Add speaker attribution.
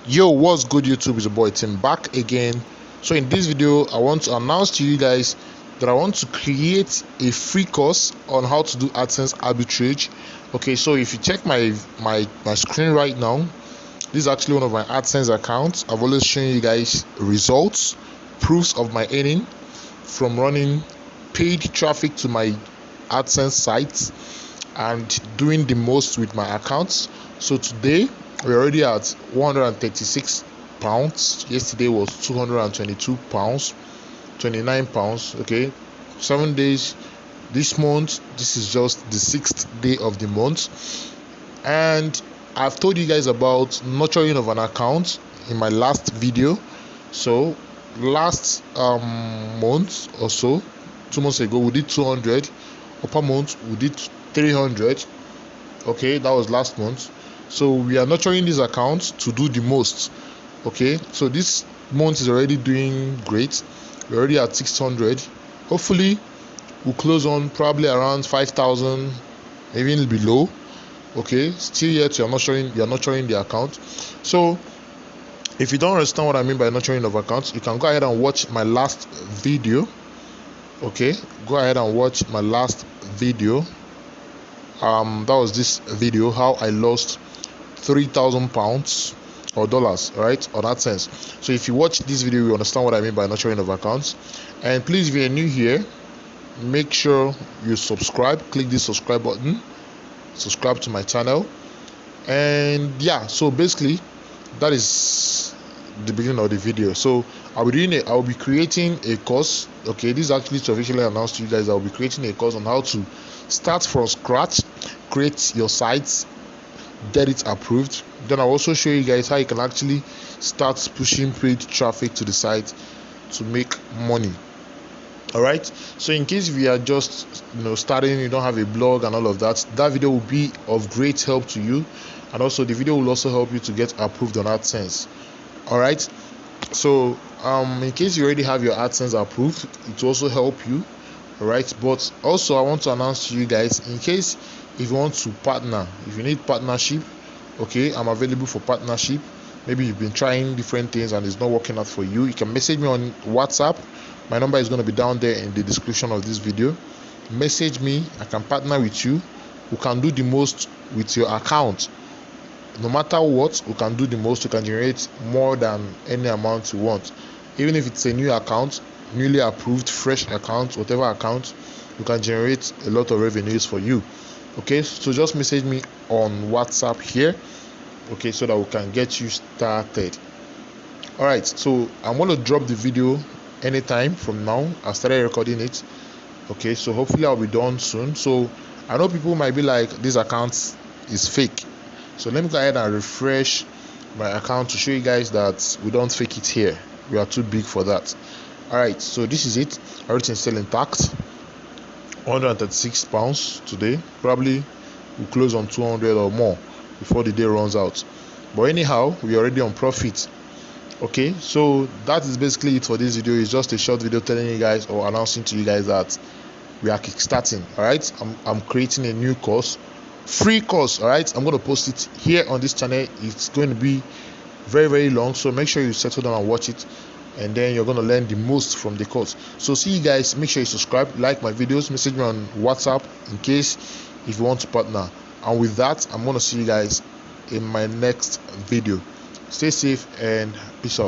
Speaker 1: Yo, what's good YouTube? Is your boy Tim back again. So in this video I want to announce to you guys that I want to create a free course on how to do AdSense arbitrage. Okay, so if you check my screen right now, this is actually one of my AdSense accounts. I've always shown you guys results, proofs of my earning from running paid traffic to my AdSense sites and doing the most with my accounts. So today we're already at 136 pounds. Yesterday was 222 pounds, 29 pounds. Okay, 7 days this month. This is just the 6th day of the month, and I've told you guys about nurturing of an account in my last video. So last month or so, 2 months ago, we did 200. Upper month we did 300. Okay, that was last month. So we are nurturing this account to do the most. Okay, so this month is already doing great. We're already at 600. Hopefully we'll close on probably around 5,000, even below. Okay, still yet you're nurturing the account. So if you don't understand what I mean by nurturing of accounts, you can go ahead and watch my last video. Okay, go ahead and watch my last video. That was this video, how I lost 3,000 pounds or dollars, right, on AdSense. So if you watch this video, you understand what I mean by nurturing of accounts. And please, if you're new here, make sure you subscribe. Click this subscribe button, subscribe to my channel. And yeah, so basically that is the beginning of the video. So I'll be creating a course. Okay, this is actually to officially announce to you guys, I'll be creating a course on how to start from scratch, create your sites, get it approved. Then I'll also show you guys how you can actually start pushing paid traffic to the site to make money. All right, so in case if you are just starting, you don't have a blog and all of that, that video will be of great help to you. And also the video will also help you to get approved on AdSense. All right, so in case you already have your AdSense approved, it will also help you. All right, but also I want to announce to you guys, in case if you want to partner, if you need partnership, okay, I'm available for partnership. Maybe you've been trying different things and it's not working out for you, you can message me on WhatsApp. My number is going to be down there in the description of this video. Message me, I can partner with you. We can do the most with your account. No matter what, we can do the most. We can generate more than any amount you want. Even if it's a new account, newly approved, fresh account, whatever account, you can generate a lot of revenues for you. Okay, so just message me on WhatsApp here, okay, so that we can get you started. All right, so I'm going to drop the video anytime from now. I started recording it. Okay, so hopefully I'll be done soon. So I know people might be like, this account is fake. So let me go ahead and refresh my account to show you guys that we don't fake it here. We are too big for that. All right, so this is it. Everything's still intact. 136 pounds today. Probably we'll close on 200 or more before the day runs out. But anyhow, we're already on profit. Okay, so that is basically it for this video. It's just a short video telling you guys or announcing to you guys that we are kickstarting. All right, I'm creating a new course, free course. All right, I'm going to post it here on this channel. It's going to be very long, so make sure you settle down and watch it, and then you're going to learn the most from the course. So see you guys. Make sure you subscribe, like my videos, message me on WhatsApp in case if you want to partner. And with that, I'm going to see you guys in my next video. Stay safe and peace out.